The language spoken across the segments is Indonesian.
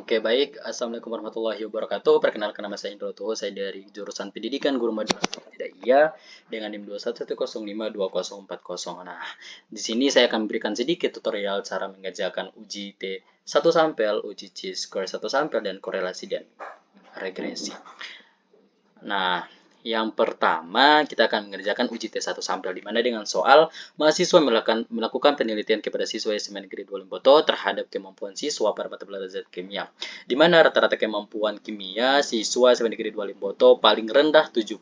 Oke, baik. Assalamualaikum warahmatullahi wabarakatuh. Perkenalkan nama saya Indro Tuho. Saya dari jurusan Pendidikan Guru Madrasah Ibtidaiyah dengan NIM 211052040. Nah, di sini saya akan memberikan sedikit tutorial cara mengerjakan uji T1 sampel, uji chi-square 1 sampel, dan korelasi dan regresi. Nah, yang pertama kita akan mengerjakan uji T1 sampel, di mana dengan soal mahasiswa melakukan penelitian kepada siswa SMA Negeri 2 Limboto terhadap kemampuan siswa pada mata pelajaran kimia, di mana rata-rata kemampuan kimia siswa SMA Negeri 2 Limboto paling rendah 70.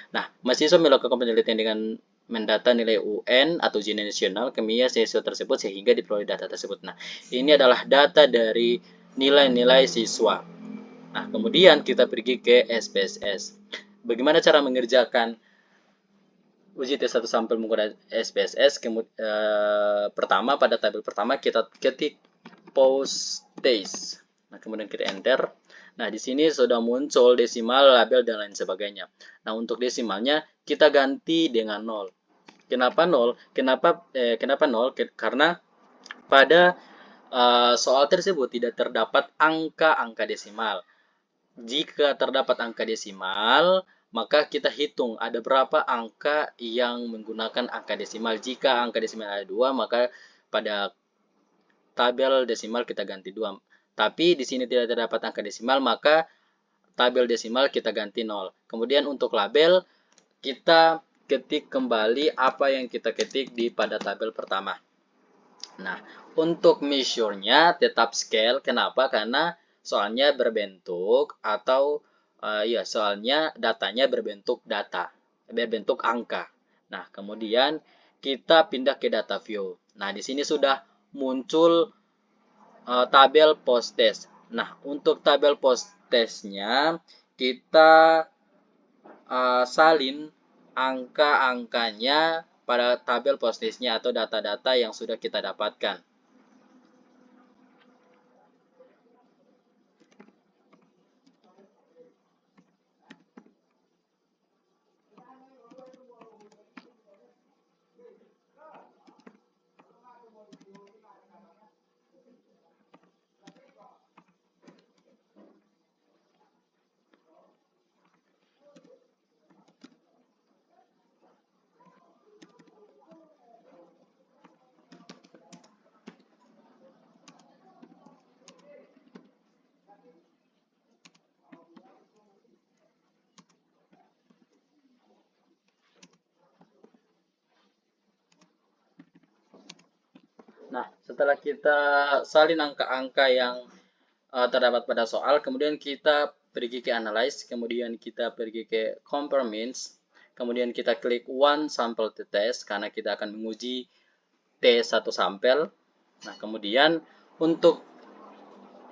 Nah, mahasiswa melakukan penelitian dengan mendata nilai UN atau ujian nasional kimia siswa tersebut sehingga diperoleh data tersebut. Nah, ini adalah data dari nilai-nilai siswa. Nah, kemudian kita pergi ke SPSS. Bagaimana cara mengerjakan uji T1 sampel menggunakan SPSS? Pertama, pada tabel pertama kita ketik post-test. Nah, kemudian kita enter. Nah, di sini sudah muncul desimal, label, dan lain sebagainya. Nah, untuk desimalnya kita ganti dengan 0. Kenapa 0? Kenapa 0? Karena pada soal tersebut tidak terdapat angka-angka desimal. Jika terdapat angka desimal, maka kita hitung ada berapa angka yang menggunakan angka desimal. Jika angka desimal ada 2, maka pada tabel desimal kita ganti 2. Tapi di sini tidak terdapat angka desimal, maka tabel desimal kita ganti 0. Kemudian untuk label, kita ketik kembali apa yang kita ketik di pada tabel pertama. Nah, untuk measure-nya tetap scale. Kenapa? Karena soalnya berbentuk atau soalnya datanya berbentuk angka. Nah, kemudian kita pindah ke data view. Nah, di sini sudah muncul tabel post test. Nah, untuk tabel post testnya kita salin angka-angkanya pada tabel post testnya atau data-data yang sudah kita dapatkan. Nah, setelah kita salin angka-angka yang terdapat pada soal, kemudian kita pergi ke analyze, kemudian kita pergi ke compare means, kemudian kita klik one sample to test karena kita akan menguji T1 sampel. Nah, kemudian untuk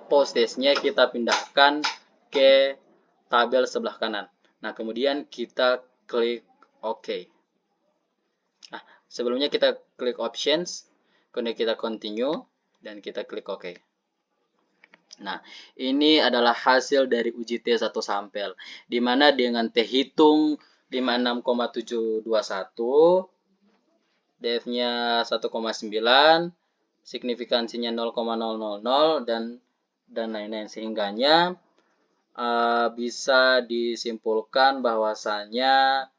post testnya kita pindahkan ke tabel sebelah kanan. Nah, kemudian kita klik OK. Nah, sebelumnya kita klik options, kemudian kita continue, dan kita klik OK. Nah, ini adalah hasil dari uji T1 sampel, di mana dengan T hitung 56,721, df-nya 1,9, signifikansinya 0,000, dan lain-lain, sehingganya bisa disimpulkan bahwasanya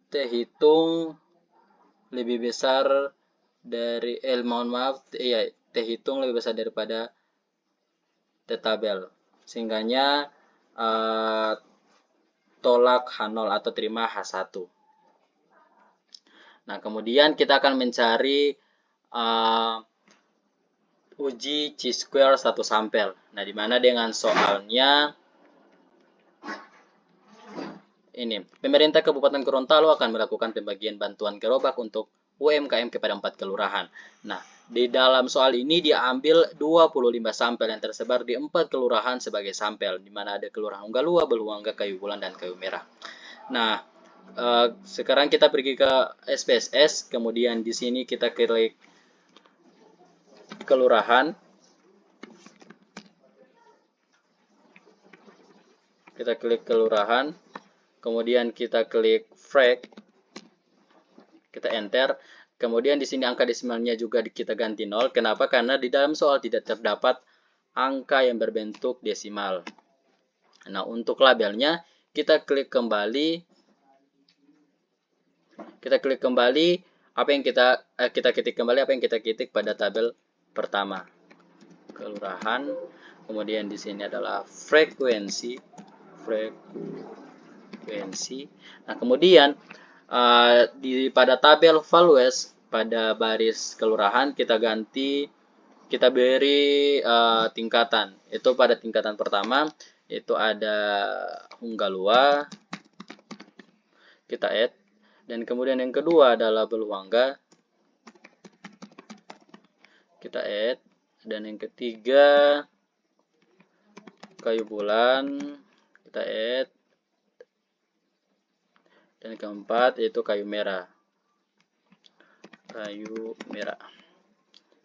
T hitung lebih besar dari T hitung lebih besar daripada T tabel, sehingganya tolak H0 atau terima H1. Nah, kemudian kita akan mencari uji chi-square 1 sampel. Nah, di mana dengan soalnya ini, pemerintah Kabupaten Gorontalo akan melakukan pembagian bantuan gerobak untuk UMKM kepada 4 kelurahan. Nah, di dalam soal ini diambil 25 sampel yang tersebar di 4 kelurahan sebagai sampel, di mana ada Kelurahan Unggalua, Beluangga, Kayu Bulan, dan Kayu Merah. Nah, sekarang kita pergi ke SPSS, kemudian di sini kita klik kelurahan. Kita klik kelurahan. Kemudian kita klik frag, kita enter. Kemudian di sini angka desimalnya juga kita ganti 0. Kenapa? Karena di dalam soal tidak terdapat angka yang berbentuk desimal. Nah, untuk labelnya kita klik kembali. Apa yang kita ketik kembali apa yang kita ketik pada tabel pertama. Kelurahan. Kemudian di sini adalah frekuensi. Nah, kemudian pada tabel values pada baris kelurahan kita beri tingkatan. Itu pada tingkatan pertama itu ada Hunggalua, kita add, dan kemudian yang kedua adalah Beluangga, kita add, dan yang ketiga Kayu Bulan, kita add, dan keempat yaitu Kayu Merah.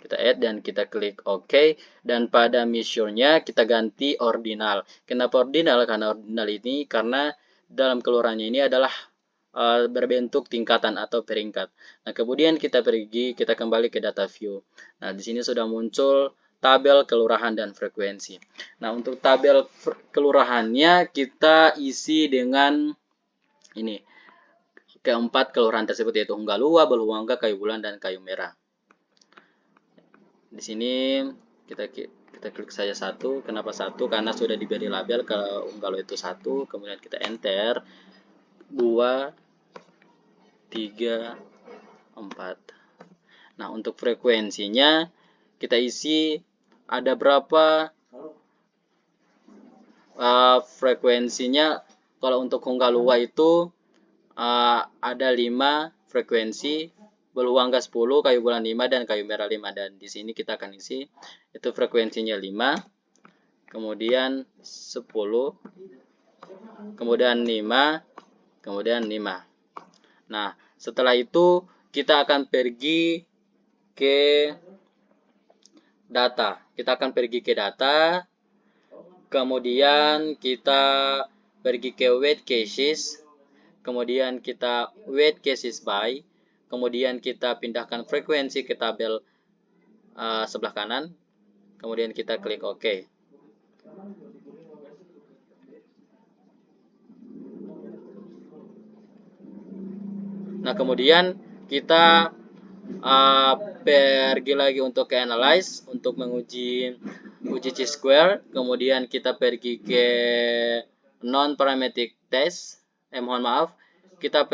Kita add dan kita klik OK, dan pada measure-nya kita ganti ordinal. Kenapa ordinal? Karena ordinal ini karena dalam kelurahannya ini adalah berbentuk tingkatan atau peringkat. Nah, kemudian kita kembali ke data view. Nah, di sini sudah muncul tabel kelurahan dan frekuensi. Nah, untuk tabel kelurahannya kita isi dengan ini. Keempat kelurahan tersebut yaitu Hunggalua, Beluangga, Kayu Bulan, dan Kayu Merah. Di sini kita klik saja 1. Kenapa 1? Karena sudah diberi label kalau Hunggalua itu 1. Kemudian kita enter 2, 3, 4. Nah, untuk frekuensinya kita isi ada berapa frekuensinya. Kalau untuk Hunggalua itu ada 5 frekuensi, Beluangga 10, Kayu Bulan 5, dan Kayu Merah 5. Dan di sini kita akan isi itu frekuensinya 5, kemudian 10, kemudian 5, kemudian 5. Nah, setelah itu kita akan pergi ke data. Kemudian kita pergi ke weight cases. Kemudian kita weight cases by, kemudian kita pindahkan frekuensi ke tabel sebelah kanan, kemudian kita klik OK. Nah, kemudian kita pergi lagi untuk ke analyze untuk menguji chi-square, kemudian kita pergi ke non parametric test. Kita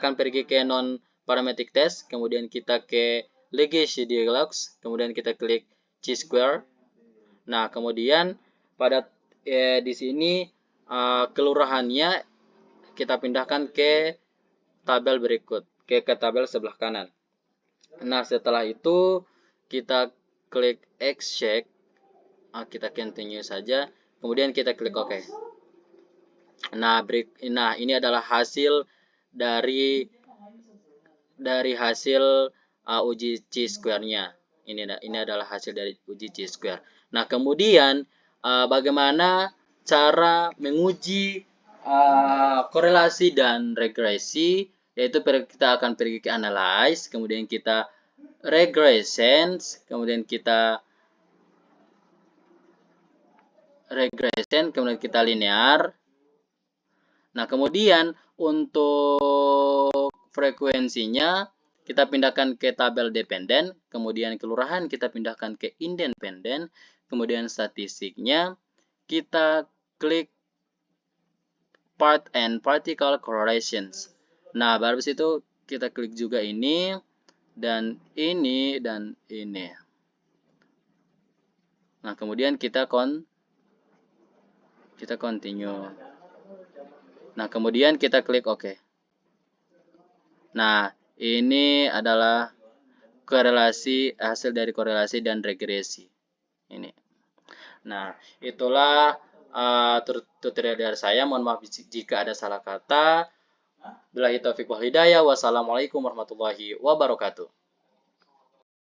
akan pergi ke non parametric test, kemudian kita ke legacy dialogs, kemudian kita klik chi-square. Nah, kemudian pada di sini kelurahannya kita pindahkan ke tabel berikut, ke tabel sebelah kanan. Nah, setelah itu kita klik extract, kita continue saja, kemudian kita klik OK. Nah, ini adalah hasil dari hasil uji chi-square-nya. Ini adalah hasil dari uji chi-square. Nah, kemudian bagaimana cara menguji korelasi dan regresi, yaitu kita akan pergi ke analyze, kemudian kita regressions, kemudian kita linear. Nah, kemudian untuk frekuensinya kita pindahkan ke tabel dependen, kemudian kelurahan kita pindahkan ke independen, kemudian statistiknya kita klik part and particle correlations. Nah, baru situ kita klik juga ini dan ini dan ini. Nah, kemudian kita continue. Nah, kemudian kita klik OK. Nah, ini adalah hasil dari korelasi dan regresi. Ini. Nah, itulah tutorial dari saya. Mohon maaf jika ada salah kata. Billahi taufiq wal hidayah. Wassalamualaikum warahmatullahi wabarakatuh.